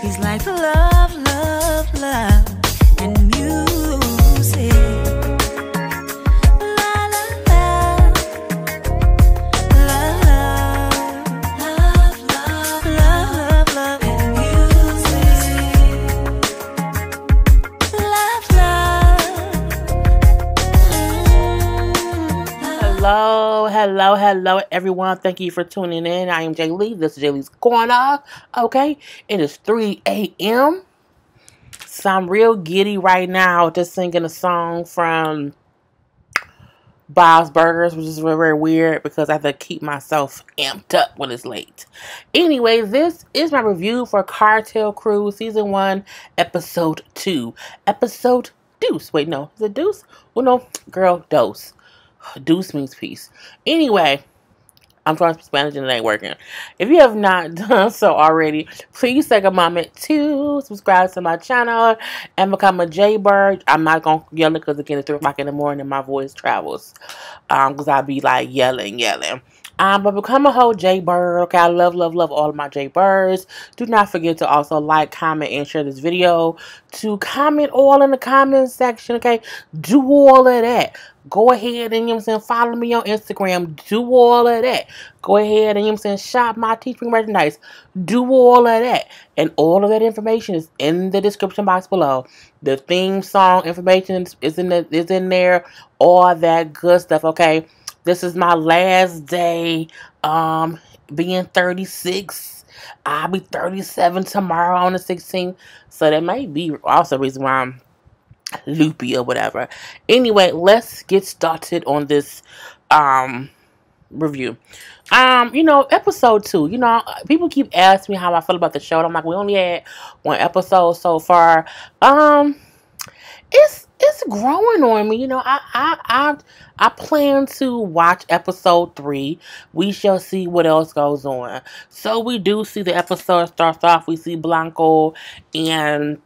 He's like love, love, love, and music. La la la, love, love, love, love, love, and music. Love, love. Hello, everyone. Thank you for tuning in. I am Jay Lee. This is Jay Lee's Corner. Okay, it is 3 a.m. So I'm real giddy right now, just singing a song from Bob's Burgers, which is very, very weird because I have to keep myself amped up when it's late. Anyway, this is my review for Cartel Crew Season 1, Episode 2. Episode Deuce. Wait, no. Is it Deuce? Well, no. Girl, Dose. Deuce means peace. Anyway, I'm trying to speak Spanish and it ain't working. If you have not done so already, please take a moment to subscribe to my channel and become a Jaybird. I'm not going to yell it because again, it's 3 o'clock in the morning and my voice travels. Because I'll be like yelling. But become a whole Jaybird. Okay, I love all of my Jaybirds. Do not forget to also like, comment, and share this video. To comment all in the comment section, okay? Do all of that. Go ahead and, you know what I'm saying, follow me on Instagram. Do all of that. Go ahead and, you know what I'm saying, shop my Teespring merchandise. Do all of that. And all of that information is in the description box below. The theme song information is in there. All that good stuff, okay? This is my last day being 36. I'll be 37 tomorrow on the 16th. So that may be also the reason why I'm loopy or whatever. Anyway, let's get started on this review. Episode 2. People keep asking me how I feel about the show. And I'm like, we only had 1 episode so far. It's growing on me. I plan to watch episode 3. We shall see what else goes on. So we do see the episode starts off. We see Blanco and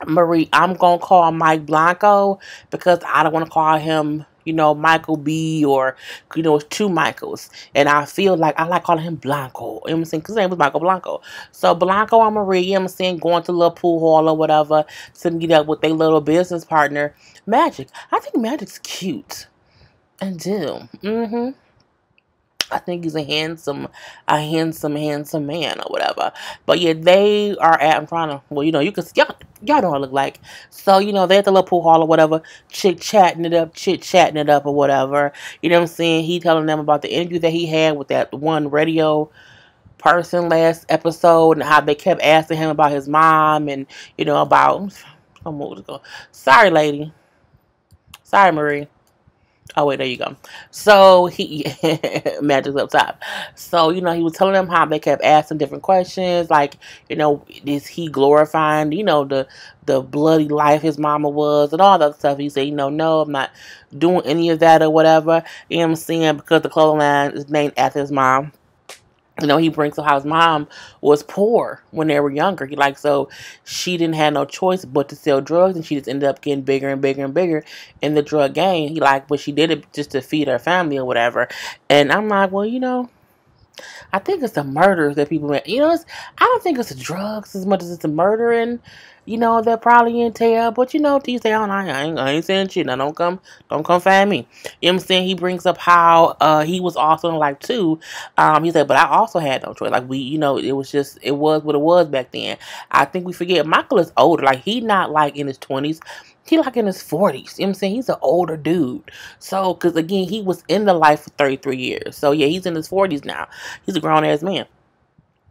Marie. I'm going to call Mike Blanco because I don't want to call him, Michael B. or, it's 2 Michaels. And I feel like I like calling him Blanco. You know what I'm saying? Because his name was Michael Blanco. So Blanco and Marie, you know what I'm saying, going to a little pool hall or whatever to meet up with their little business partner, Magic. I think Magic's cute. I do. I think he's a handsome man or whatever. But yeah, they are at, I'm trying to, well, you can, y'all know what I look like. So, they're at the little pool hall or whatever, chit-chatting it up or whatever. You know what I'm saying? He telling them about the interview that he had with that one radio person last episode and how they kept asking him about his mom and, about, sorry, lady. Sorry, Marie. Oh, wait, there you go. So, Magic's up top. So, he was telling them how they kept asking different questions. Like, is he glorifying, the bloody life his mama was and all that stuff. He said, no, I'm not doing any of that or whatever. You know what I'm saying? Because the clothing line is named after his mom. He brings up how his mom was poor when they were younger. So she didn't have no choice but to sell drugs, and she just ended up getting bigger and bigger and bigger in the drug game. But she did it just to feed her family or whatever. And I'm like, well, I think it's the murders that people, I don't think it's the drugs as much as it's the murdering, that probably entail. But these days I ain't saying shit. Now don't come find me. You know what I'm saying? He brings up how he was also in life too. He said, but I also had no choice. Like it was what it was back then. I think we forget Michael is older. Like he not like in his 20s. He like in his 40s. You know what I'm saying? He's an older dude. So, because again, he was in the life for 33 years. So, yeah, he's in his 40s now. He's a grown-ass man.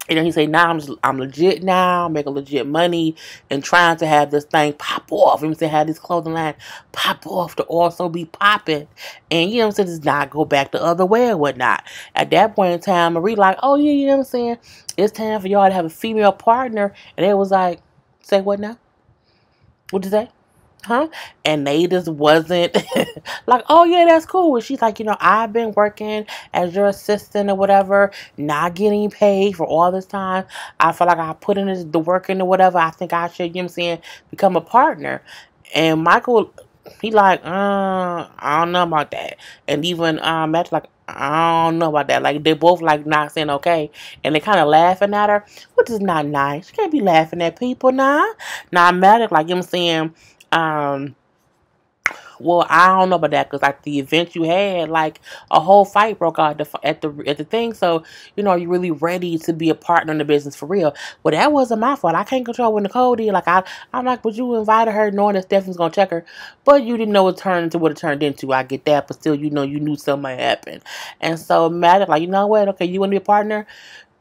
He say, now I'm legit now, making legit money, and trying to have this thing pop off. You know what I'm saying? Have this clothing line pop off to also be popping. And, you know what I'm saying? Just not go back the other way or whatnot. At that point in time, Marie like, oh, yeah, you know what I'm saying? It's time for y'all to have a female partner. And it was like, say what now? What'd you say? Huh? And they just wasn't like, oh yeah, that's cool. And she's like, I've been working as your assistant or whatever, not getting paid for all this time. I feel like I put in the work in or whatever. I think I should, become a partner. And Michael, he like, I don't know about that. And even Matt's like, I don't know about that. Like, they both, like, not saying okay. And they kind of laughing at her, which is not nice. You can't be laughing at people now. Not mad at, like, you know what I'm saying? Um, well, I don't know about that because like the event you had, like a whole fight broke out at the thing. So you're really ready to be a partner in the business for real. Well, that wasn't my fault. I can't control what Nicole did. Like I'm like, but you invited her knowing that Stephanie's gonna check her, but you didn't know it turned into what it turned into. I get that, but still, you knew something might happen, and so Matt, like, you know what? Okay, you want to be a partner?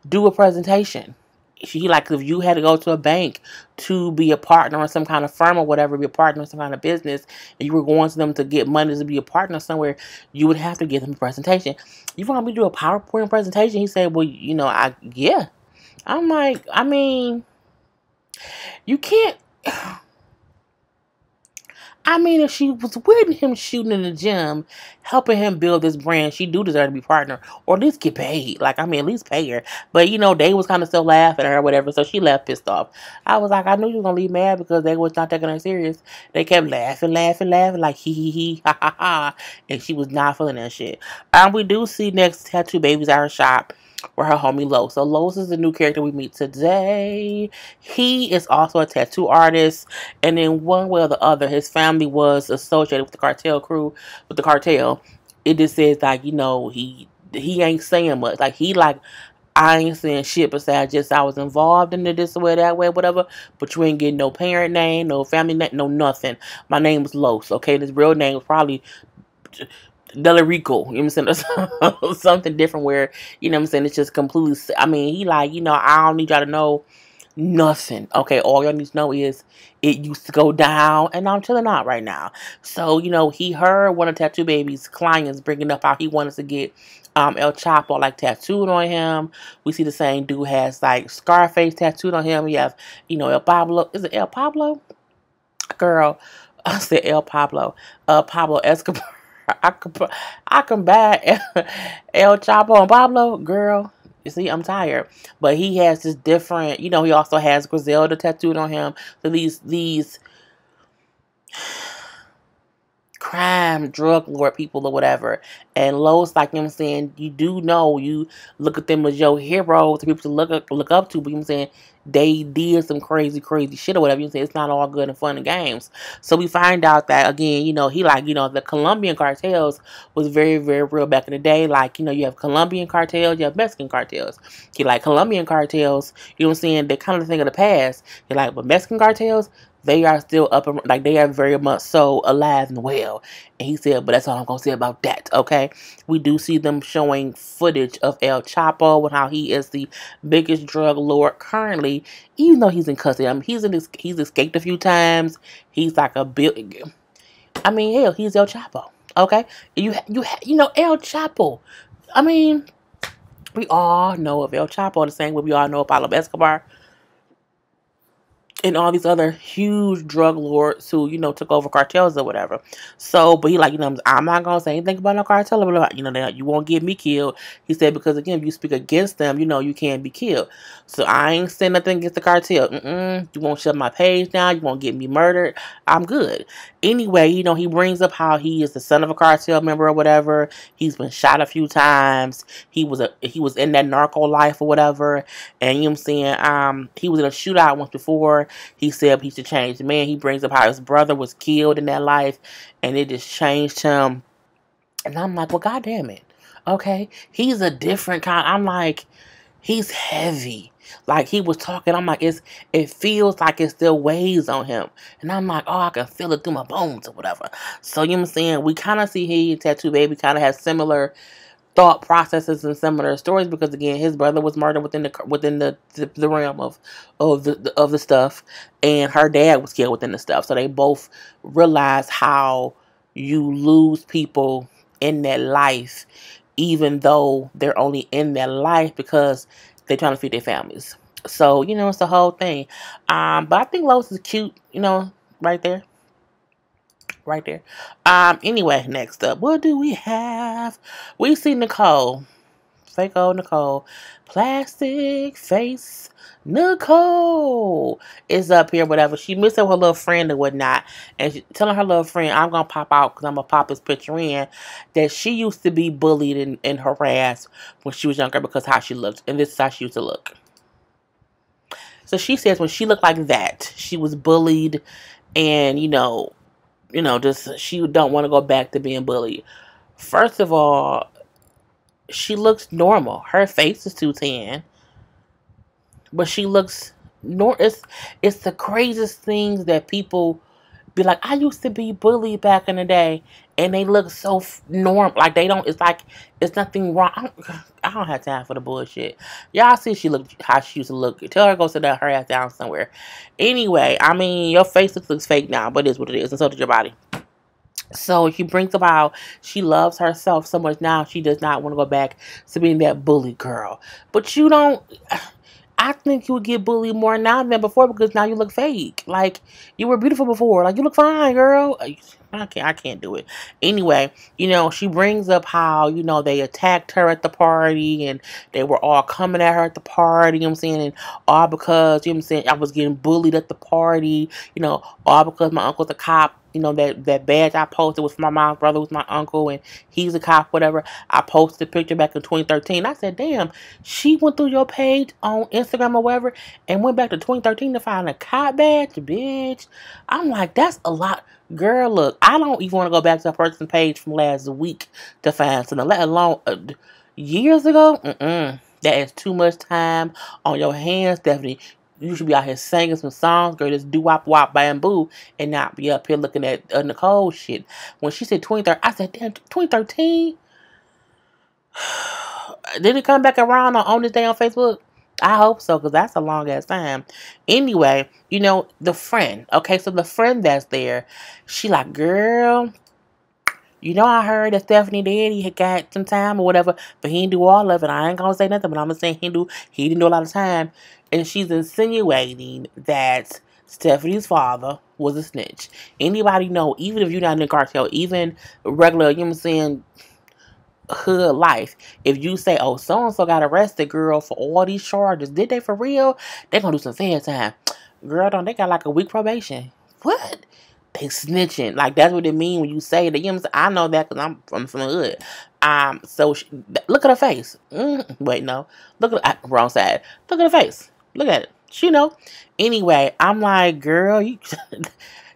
Do a presentation. She like if you had to go to a bank to be a partner in some kind of firm or whatever, be a partner in some kind of business, and you were going to them to get money to be a partner somewhere, you would have to give them a presentation. You want me to do a PowerPoint presentation? He said, well, yeah. I'm like, I mean, you can't. I mean, if she was with him shooting in the gym, helping him build this brand, she do deserve to be partner, or at least get paid. Like, I mean, at least pay her. But they was kind of still laughing at her, or whatever. So she left pissed off. I was like, I knew you were gonna leave mad because they was not taking her serious. They kept laughing, like he, ha ha ha, and she was not feeling that shit. We do see next Tattoo Babies at her shop with her homie Los. So Los is the new character we meet today. He is also a tattoo artist, and in one way or the other, his family was associated with the cartel crew, with the cartel. It just says like, he ain't saying much. Like I ain't saying shit besides just I was involved in it this way, that way, whatever. But you ain't getting no parent name, no family name, no nothing. My name was Los, okay? His real name was probably Delarico, you know what I'm saying? Something different where, what I'm saying, it's just completely, I mean, he like, I don't need y'all to know nothing. Okay, all y'all need to know is it used to go down and I'm chilling out right now. So, he heard one of Tattoo Baby's clients bringing up how he wanted to get El Chapo like tattooed on him. We see the same dude has like Scarface tattooed on him. We have, El Pablo. Is it El Pablo? Girl, I said El Pablo. Pablo Escobar. I combine El Chapo and Pablo, girl. You see, I'm tired. But he has this different, he also has Griselda tattooed on him. So these crime, drug lord people or whatever. And Lowe's, like, I'm saying, you do know, you look at them as your heroes, the people to look up to, but I'm saying they did some crazy, crazy shit or whatever. You say it's not all good and fun and games. So we find out that, again, he like, the Colombian cartels was very, very real back in the day. Like, you have Colombian cartels, you have Mexican cartels. He like Colombian cartels, you know what I'm saying, they kind of think of the past. He like, but Mexican cartels, they are still up and like they are very much so alive and well. And he said, but that's all I'm gonna say about that. Okay, we do see them showing footage of El Chapo and how he is the biggest drug lord currently, even though he's in custody. I mean, he's escaped a few times. He's like a big. I mean, hell, he's El Chapo. Okay, you know El Chapo. I mean, we all know of El Chapo the same way we all know of Pablo Escobar and all these other huge drug lords who, took over cartels or whatever. So, but he like, I'm not going to say anything about no cartel or whatever. You won't get me killed. He said, because again, if you speak against them, you can't be killed. So I ain't saying nothing against the cartel. You won't shut my page down. You won't get me murdered. I'm good. Anyway, he brings up how he is the son of a cartel member or whatever. He's been shot a few times. He was in that narco life or whatever. And you know what I'm saying? He was in a shootout once before. He said he should change the man. He brings up how his brother was killed in that life, and it just changed him. And I'm like, well, God damn it. Okay, he's a different kind. I'm like, he's heavy. Like he was talking, I'm like, it feels like it still weighs on him. And I'm like, oh, I can feel it through my bones or whatever. So you know what I'm saying? We kind of see he and Tattoo Baby kind of has similar thought processes and similar stories because again his brother was murdered within the realm of the stuff, and her dad was killed within the stuff. So they both realize how you lose people in that life, even though they're only in that life because they're trying to feed their families. So it's the whole thing. But I think Lois is cute, right there. Right there. Anyway, next up, what do we have? We see Nicole. fake old Nicole. Plastic face Nicole is up here, whatever. She missed up her little friend and whatnot. And she telling her little friend, I'm going to pop out because I'm going to pop this picture in. That she used to be bullied and harassed when she was younger because how she looked. And this is how she used to look. So she says when she looked like that, she was bullied and, just she don't want to go back to being bullied. First of all, she looks normal. Her face is too tan, but she looks it's the craziest things that people be like, I used to be bullied back in the day, and they look so normal. Like they don't. It's like it's nothing wrong. I don't have time for the bullshit. Y'all see she look how she used to look. Tell her to go sit down her ass down somewhere. Anyway, I mean your face looks fake now, but it's what it is, and so does your body. So she brings up how she loves herself so much now she does not want to go back to being that bully girl. But you don't. I think you would get bullied more now than before because now you look fake. Like you were beautiful before. Like you look fine, girl. I can't do it. Anyway, she brings up how, they attacked her at the party and they were all coming at her at the party, you know what I'm saying? And all because, you know what I'm saying, I was getting bullied at the party, all because my uncle's a cop. That badge I posted was for my mom's brother, was my uncle, and he's a cop, whatever. I posted a picture back in 2013. I said, damn, she went through your page on Instagram or whatever and went back to 2013 to find a cop badge, bitch. I'm like, that's a lot. Girl, look, I don't even want to go back to a person's page from last week to find something, let alone years ago. That is too much time on your hands, Stephanie. You should be out here singing some songs, girl. Just do wop wop bamboo and not be up here looking at Nicole shit. When she said 2013, I said, damn, 2013? Did it come back around on this day on Facebook? I hope so, because that's a long ass time. Anyway, the friend. Okay, so the friend that's there, she like, girl, I heard that Stephanie Daddy had got some time or whatever, but he didn't do all of it. I ain't gonna say nothing, but I'm gonna say he didn't do a lot of time. And she's insinuating that Stephanie's father was a snitch. Anybody know, even if you're not in the cartel, even regular, you know what I'm saying, hood life, if you say, oh, so-and-so got arrested, girl, for all these charges, did they for real? They gonna do some fair time. Girl, don't they got like a week probation? What? They snitching. Like, that's what it mean when you say that. You know what I'm saying? I know that because I'm from the hood. So look at her face. Wait, no. Wrong side. Look at her face. Look at it. She know. Anyway, I'm like, girl,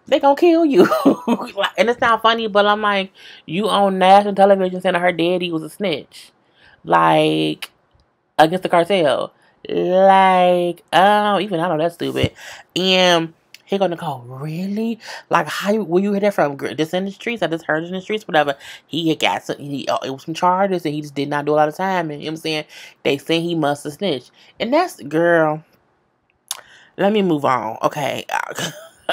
they gonna kill you. And it's not funny, but I'm like, you on national television saying her daddy was a snitch. Like, against the cartel. Like, even I know that's stupid. And he gonna go, really? Like, how where you hear that from? Just in the streets? I just heard it in the streets, whatever. He had got some, it was some charges, and he just did not do a lot of time. And you know what I'm saying? They say he must have snitched. And that's, girl, let me move on, okay?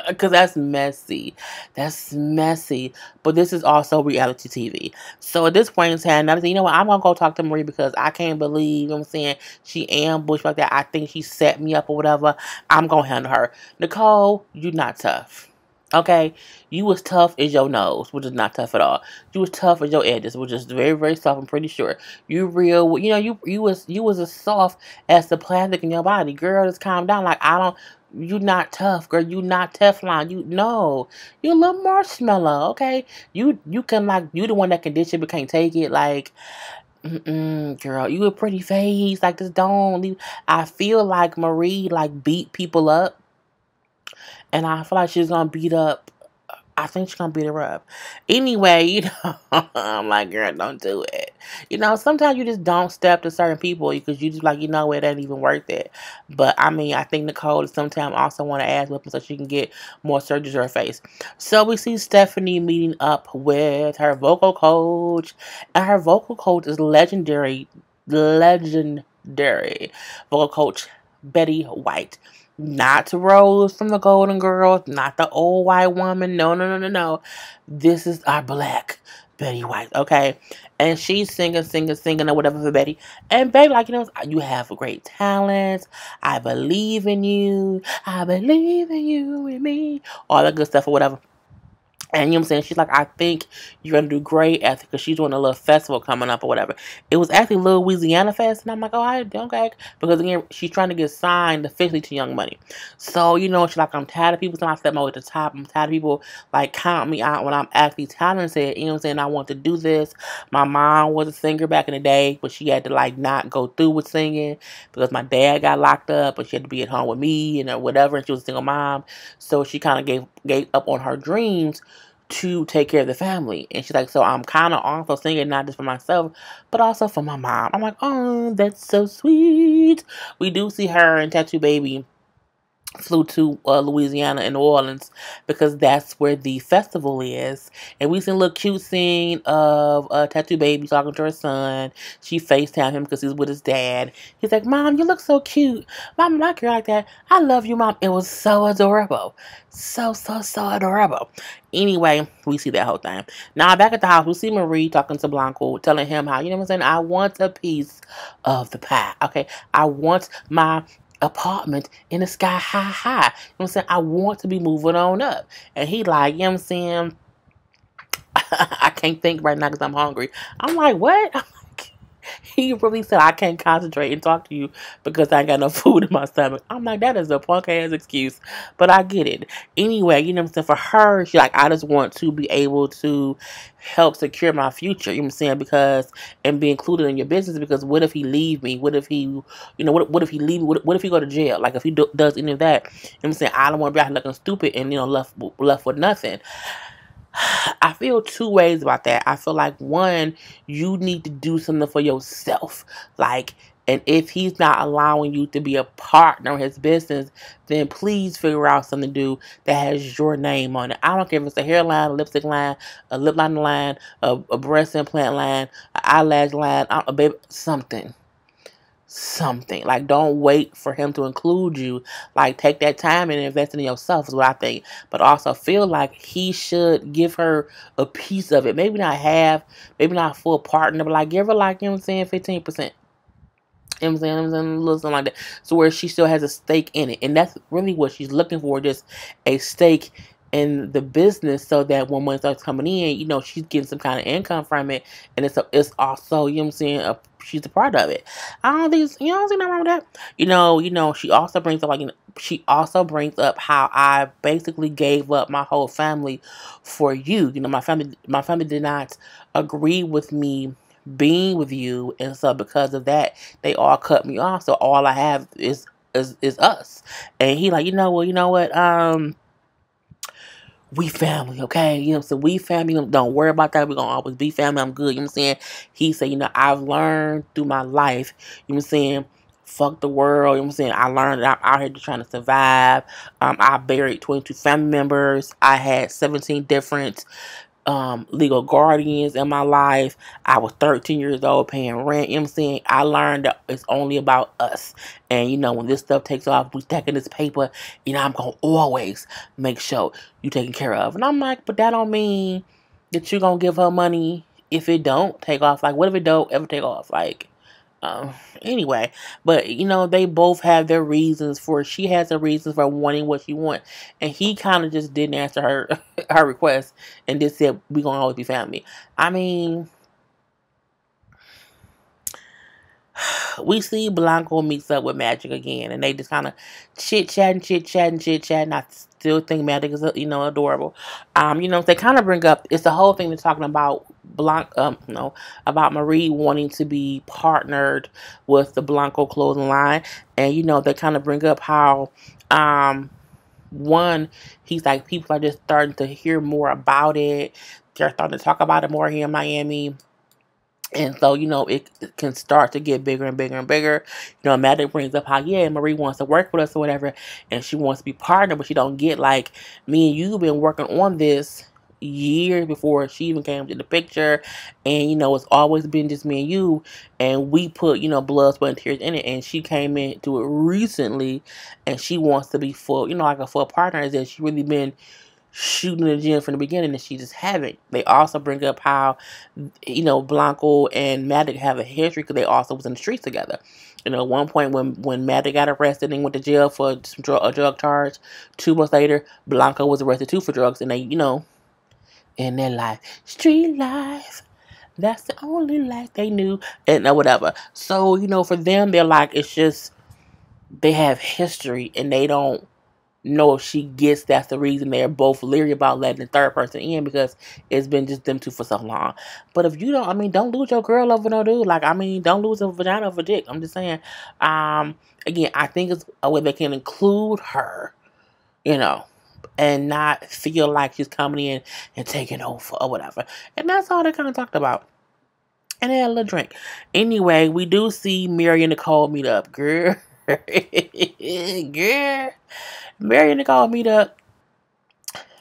Because that's messy. That's messy. But this is also reality TV. So at this point in time, now, you know what? I'm going to go talk to Marie because I can't believe, you know what I'm saying, she ambushed like that. I think she set me up or whatever. I'm going to handle her. Nicole, you're not tough. Okay? You was tough as your nose, which is not tough at all. You was tough as your edges, which is very, very soft, I'm pretty sure. You real, you was as soft as the plastic in your body. Girl, just calm down. Like, you not tough, girl. You not Teflon. You a little marshmallow, okay? You can, like, you the one that can dish it but can't take it. Like, girl, you a pretty face. Like, just don't leave. I feel like Marie, like, beat people up. And I feel like she's gonna beat up. I think she's gonna beat her up. Anyway, I'm like, girl, don't do it. Sometimes you just don't step to certain people because you just like, it ain't even worth it. But I mean, I think Nicole sometimes also want to ask weapons so she can get more surgery to her face. So we see Stephanie meeting up with her vocal coach, and her vocal coach is legendary vocal coach Betty White. Not Rose from the Golden Girls, not the old white woman. No. This is our black Betty White, okay? And she's singing or whatever for Betty. And Betty, like, you have great talents. I believe in you. I believe in you and me. All that good stuff or whatever. And you know what I'm saying? She's like, I think you're going to do great at because she's doing a little festival coming up or whatever. It was actually Little Louisiana Fest. And I'm like, oh, okay. Because again, she's trying to get signed officially to Young Money. So, you know, she's like, I'm tired of people saying I step my way at the top. I'm tired of people like count me out when I'm actually talented. You know what I'm saying? I want to do this. My mom was a singer back in the day, but she had to like not go through with singing because my dad got locked up, but she had to be at home with me and whatever. And she was a single mom. So she kind of gave up on her dreams to take care of the family. And she's like, so I'm kind of also singing not just for myself, but also for my mom. I'm like, oh, that's so sweet. We do see her and Tattoo Baby flew to Louisiana and New Orleans because that's where the festival is. And we seen a little cute scene of Tattoo Baby talking to her son. She FaceTimed him because he's with his dad. He's like, Mom, you look so cute. Mom, I girl like that. I love you, Mom. It was so adorable. So adorable. Anyway, we see that whole thing. Now, back at the house, we see Marie talking to Blanco, telling him how, you know what I'm saying, I want a piece of the pie, okay? I want my apartment in the sky high. You know what I'm saying? I want to be moving on up. And he like, you know what I'm saying? I can't think right now because I'm hungry. I'm like, what? He really said, I can't concentrate and talk to you because I ain't got no food in my stomach. I'm like, that is a punk ass excuse. But I get it. Anyway, you know what I'm saying? For her, she like, I just want to be able to help secure my future. You know what I'm saying? Because, and be included in your business because what if he leave me? What if he, you know, what if he leave me? What if he go to jail? Like if he does any of that, you know what I'm saying? I don't want to be out here looking stupid and, you know, left with nothing. I feel two ways about that. I feel like one, you need to do something for yourself. Like, and if he's not allowing you to be a partner in his business, then please figure out something to do that has your name on it. I don't care if it's a hairline, a lipstick line, a lip liner line, a breast implant line, an eyelash line, a baby, something. Like, don't wait for him to include you. Like, take that time and invest in yourself is what I think. But also feel like he should give her a piece of it. Maybe not half, maybe not full partner, but like give her like, you know what I'm saying, 15%. You know what I'm saying? A little something like that. So where she still has a stake in it. And that's really what she's looking for, just a stake in the business so that when money starts coming in, you know, she's getting some kind of income from it. And it's also, you know what I'm saying, she's a part of it. I don't think, you know, I don't see nothing wrong with that. You know, she also brings up, like, you know, she also brings up how I basically gave up my whole family for you. You know, my family did not agree with me being with you, and so because of that, they all cut me off. So all I have is us. And he like, you know what, we family, okay? You know, so we family. Don't worry about that. We're going to always be family. I'm good. You know what I'm saying? He said, you know, I've learned through my life, you know what I'm saying? Fuck the world. You know what I'm saying? I learned that I'm out here just trying to survive. I buried 22 family members. I had 17 different legal guardians in my life. I was 13 years old paying rent. You know what I'm saying? I learned that it's only about us. And you know, when this stuff takes off, we stacking this paper, you know, I'm gonna always make sure you taken care of. And I'm like, but that don't mean that you're gonna give her money if it don't take off. Like, what if it don't ever take off? Like, anyway, but you know, they both have their reasons for, she has her reasons for wanting what she wants, and he kind of just didn't answer her her request and just said, we gonna always be family. I mean, we see Blanco meets up with Magic again, and they just kind of chit-chatting. I still think Magic is, you know, adorable. You know, they kind of bring up, it's the whole thing they're talking about about Marie wanting to be partnered with the Blanco clothing line. And, you know, they kind of bring up how, one, he's like, people are just starting to hear more about it. They're starting to talk about it more here in Miami. And so, you know, it can start to get bigger and bigger and bigger. You know, Maddie brings up how, yeah, Marie wants to work with us or whatever, and she wants to be partnered, but she don't get, like, me and you been working on this years before she even came to the picture. And, you know, it's always been just me and you, and we put, you know, blood, sweat, and tears in it. And she came into it recently, and she wants to be full, you know, like a full partner, as if she really been shooting the gym from the beginning, and she just haven't. They also bring up how, you know, Blanco and Maddie have a history because they also was in the streets together. You know, at one point when Maddie got arrested and went to jail for a drug charge, 2 months later, Blanco was arrested too for drugs, and they, you know, in their life. Street life. That's the only life they knew. And whatever. So, for them, they're like, it's just, they have history and they don't know if she gets that's the reason they're both leery about letting the third person in because it's been just them two for so long. But if you don't, don't lose your girl over no dude. Like, don't lose a vagina over dick. I'm just saying. Again, I think it's a way they can include her, and not feel like she's coming in and taking over or whatever. And that's all they kind of talked about. And they had a little drink. Anyway, we do see Mary and Nicole meet up. Girl. Girl. Mary and Nicole meet up.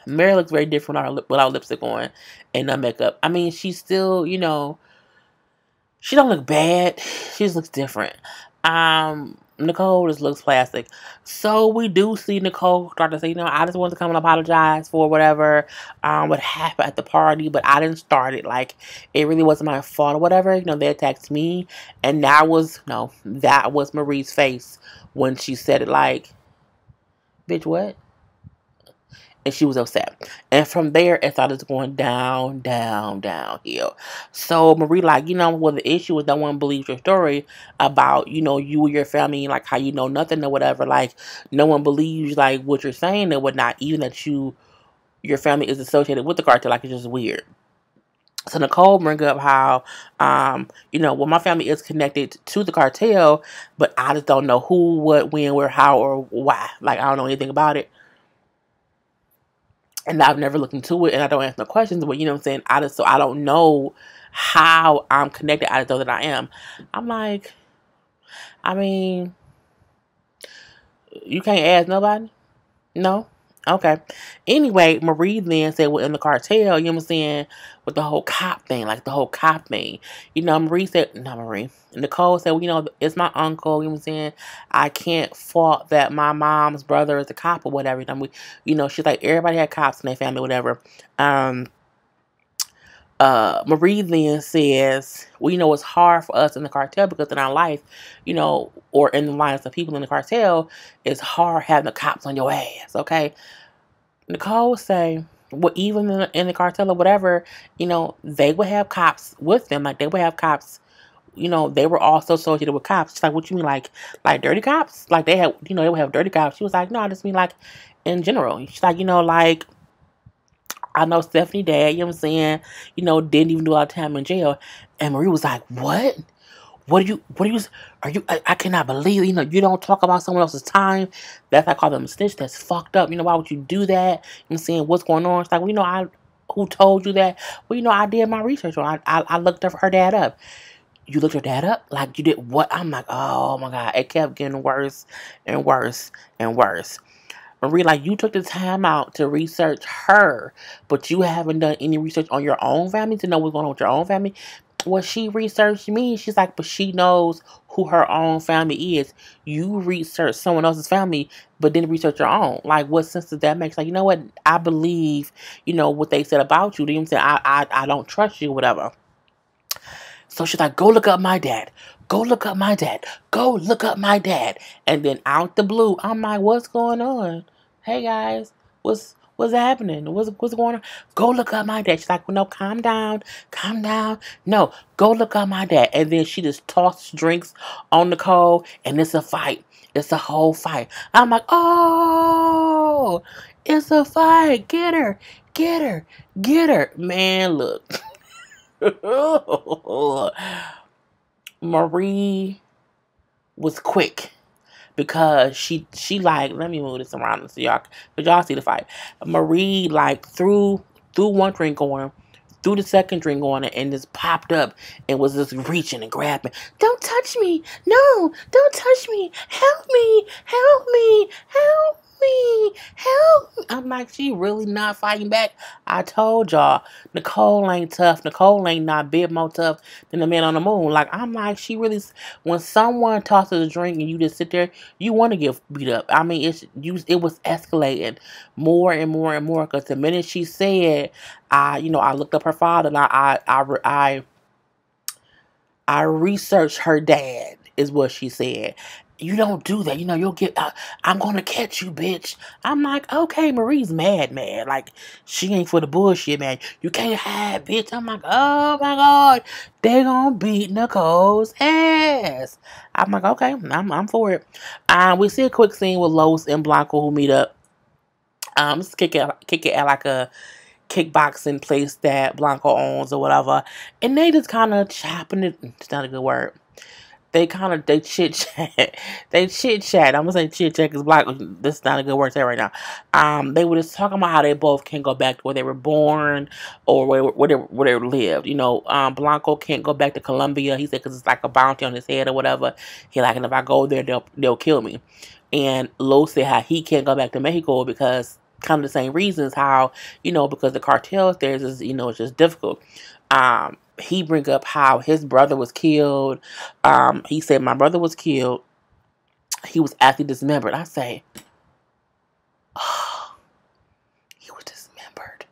Mary looks very different without lipstick on and no makeup. She's still, she don't look bad. She just looks different. Nicole just looks plastic. So we do see Nicole start to say, I just wanted to come and apologize for whatever what happened at the party, but I didn't start it. Like, it really wasn't my fault or whatever. They attacked me, and that was Marie's face when she said it. Like, bitch, what? And she was upset. And from there, it started going down, down, downhill. So Marie, like, well, the issue is no one believes your story about, you and your family, like, how you know nothing or whatever. Like, no one believes, like, what you're saying and whatnot, even that your family is associated with the cartel. Like, it's just weird. So Nicole bring up how, well, my family is connected to the cartel, but I just don't know who, what, when, where, how, or why. Like, I don't know anything about it. And I've never looked into it, and I don't ask no questions. But I don't know how I'm connected. I just know that I am. I'm like, you can't ask nobody? No? Okay. Anyway, Marie then said, well, in the cartel, you know what I'm saying, with the whole cop thing, Marie said, not Marie. Nicole said, well, it's my uncle, you know what I'm saying, I can't fault that my mom's brother is a cop or whatever. She's like, everybody had cops in their family, whatever. Marie then says, well, it's hard for us in the cartel because in our life, or in the lives of people in the cartel, it's hard having the cops on your ass, okay? Nicole say, well, even in the cartel or whatever, they would have cops with them. Like, they would have cops, they were also associated with cops. She's like, what you mean, like dirty cops? Like, they had, they would have dirty cops. She was like, no, I just mean, like, in general. She's like, like, I know Stephanie dad, you know what I'm saying, didn't even do a lot of time in jail. And Marie was like, what? I cannot believe, you don't talk about someone else's time. That's, I call them a snitch. That's fucked up. Why would you do that? You know what I'm saying, what's going on? It's like, well, who told you that? Well, I did my research on I looked her dad up. You looked her dad up? Like, you did what? I'm like, oh my God. It kept getting worse and worse and worse. Marie, like, you took the time out to research her, but you haven't done any research on your own family to know what's going on with your own family. Well, she researched me. She's like, but she knows who her own family is. You research someone else's family, but didn't research your own. Like, what sense does that make? Like, you know what? I believe, what they said about you. You know what I'm saying? I don't trust you, whatever. So she's like, go look up my dad. Go look up my dad. Go look up my dad. And then out the blue, I'm like, what's going on? Hey guys, what's happening? What's going on? Go look up my dad. She's like, well, no, calm down. No, go look up my dad. And then she just tosses drinks on Nicole, and it's a fight. It's a whole fight. I'm like, oh, it's a fight. Get her. Man, look. Marie was quick. Because she like, let me move this around so y'all see the fight. Marie, like, threw one drink on, threw the second drink on it, and just popped up and was just reaching and grabbing. Don't touch me. No, don't touch me. Help me. I'm like, she really not fighting back? I told y'all, Nicole ain't tough. Nicole ain't not bit more tough than the man on the moon. Like, I'm like, she really, when someone tosses a drink and you just sit there, you want to get beat up. It was escalating more and more and more, because the minute she said, I looked up her father, and I researched her dad, is what she said. you don't do that. You'll get, I'm going to catch you, bitch. I'm like, okay, Marie's mad. Like, she ain't for the bullshit, man. You can't hide, bitch. I'm like, oh my God. They gonna beat Nicole's ass. I'm like, okay, I'm for it. We see a quick scene with Los and Blanco who meet up. Just kick it at like a kickboxing place that Blanco owns or whatever. And they just kind of chopping it. It's not a good word. They chit chat. They chit chat. I'm gonna say chit chat because black. This is not a good word to say right now. They were just talking about how they both can't go back to where they were born or where they lived. Blanco can't go back to Colombia. He said because it's like a bounty on his head or whatever. He like, and if I go there, they'll kill me. And Lo said how he can't go back to Mexico because kind of the same reasons how because the cartels there is it's just difficult. He bring up how his brother was killed. He said my brother was killed. He was actually dismembered. I say, oh, he was dismembered.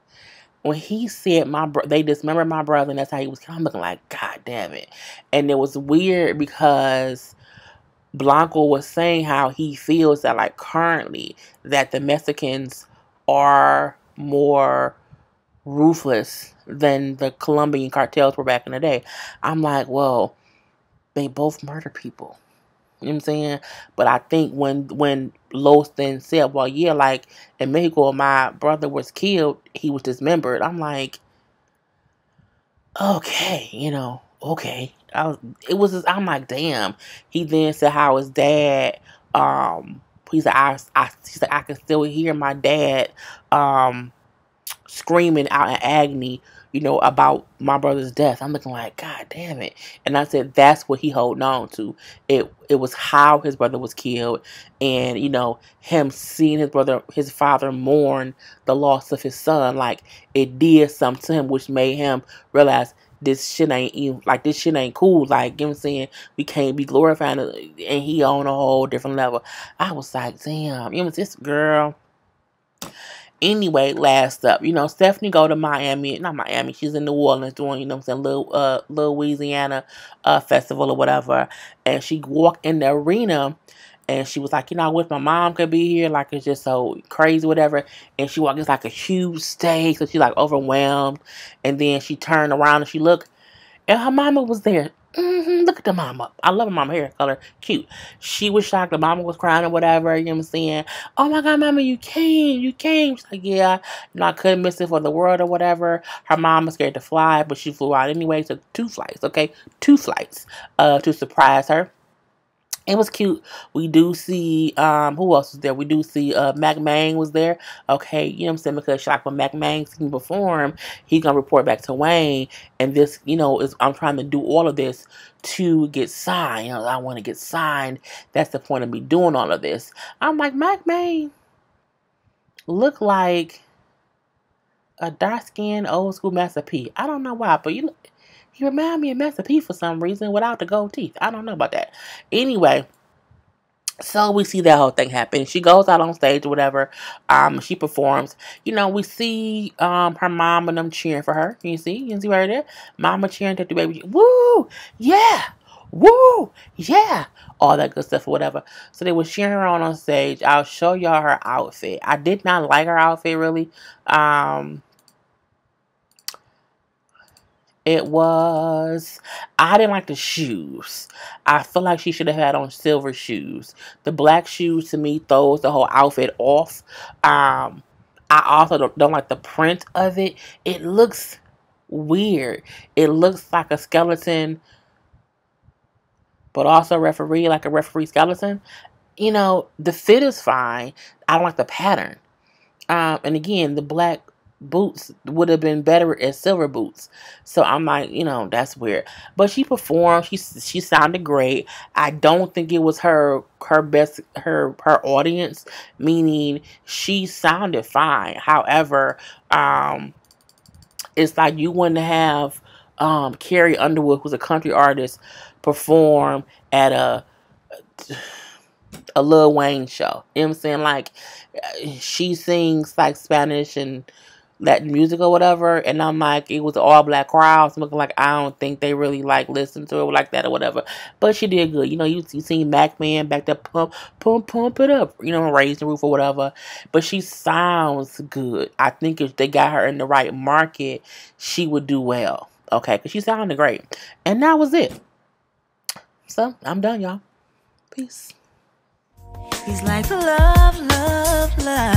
When he said they dismembered my brother, and that's how he was killed, I'm looking like, God damn it. And it was weird because Blanco was saying how he feels that like currently that the Mexicans are more ruthless than the Colombian cartels were back in the day. I'm like, well, they both murder people. You know what I'm saying? But I think when Los then said, well, yeah, like in Mexico, my brother was killed, he was dismembered. I'm like, okay, okay. I'm like, damn. He then said how his dad, he's like, I can still hear my dad, screaming out in agony, about my brother's death. I'm looking like, God damn it. And I said, that's what he holding on to. It was how his brother was killed. And, him seeing his father mourn the loss of his son. Like, it did something to him, which made him realize this shit ain't cool. Like, you know what I'm saying? We can't be glorifying it. And he on a whole different level. I was like, damn, this girl. Anyway, last up, Stephanie go to Miami, not Miami, she's in New Orleans doing, little Louisiana festival or whatever, and she walked in the arena, and she was like, I wish my mom could be here, like, it's just so crazy, whatever, and she walked, it's like a huge stage, so she's like overwhelmed, and then she turned around and she looked, and her mama was there. Look at the mama. I love her mama hair color. Cute. She was shocked. The mama was crying or whatever. You know what I'm saying? Oh my God, mama, you came. You came. She's like, yeah. I couldn't miss it for the world or whatever. Her mom was scared to fly, but she flew out anyway. So 2 flights, okay? 2 flights to surprise her. It was cute. We do see, who else was there? We do see, Mac Mang was there. Okay, you know what I'm saying? Because like when Mac Mang seen me perform, he's gonna report back to Wayne. And this, I'm trying to do all of this to get signed. I want to get signed. That's the point of me doing all of this. I'm like, Mac Mang look like a dark-skinned, old-school Master P. I don't know why, but he remind me of Master P for some reason without the gold teeth. I don't know about that. Anyway, so we see that whole thing happen. She goes out on stage or whatever. She performs. We see her mom and them cheering for her. You see right there? Mama cheering to the baby. Woo! Yeah! Woo! Yeah! All that good stuff or whatever. So they were cheering her on stage. I'll show y'all her outfit. I did not like her outfit really. I didn't like the shoes. I feel like she should have had on silver shoes. The black shoes to me throws the whole outfit off. I also don't like the print of it. It looks weird. It looks like a skeleton, but also like a referee skeleton. The fit is fine. I don't like the pattern. And again, the black boots would have been better as silver boots. So I'm like, that's weird. But she performed. She sounded great. I don't think it was her best, her audience, meaning she sounded fine. However, it's like you wouldn't have Carrie Underwood, who's a country artist, perform at a Lil Wayne show. You know what I'm saying? Like, she sings like Spanish and Latin music or whatever, and I'm like, it was an all black crowd, so looking like I don't think they really like listened to it like that or whatever. But she did good. You know, you seen Mac Man back there pump it up, you know, raise the roof or whatever. But she sounds good. I think if they got her in the right market, she would do well. Okay, because she sounded great. And that was it. So I'm done, y'all. Peace. He's like love, love, love.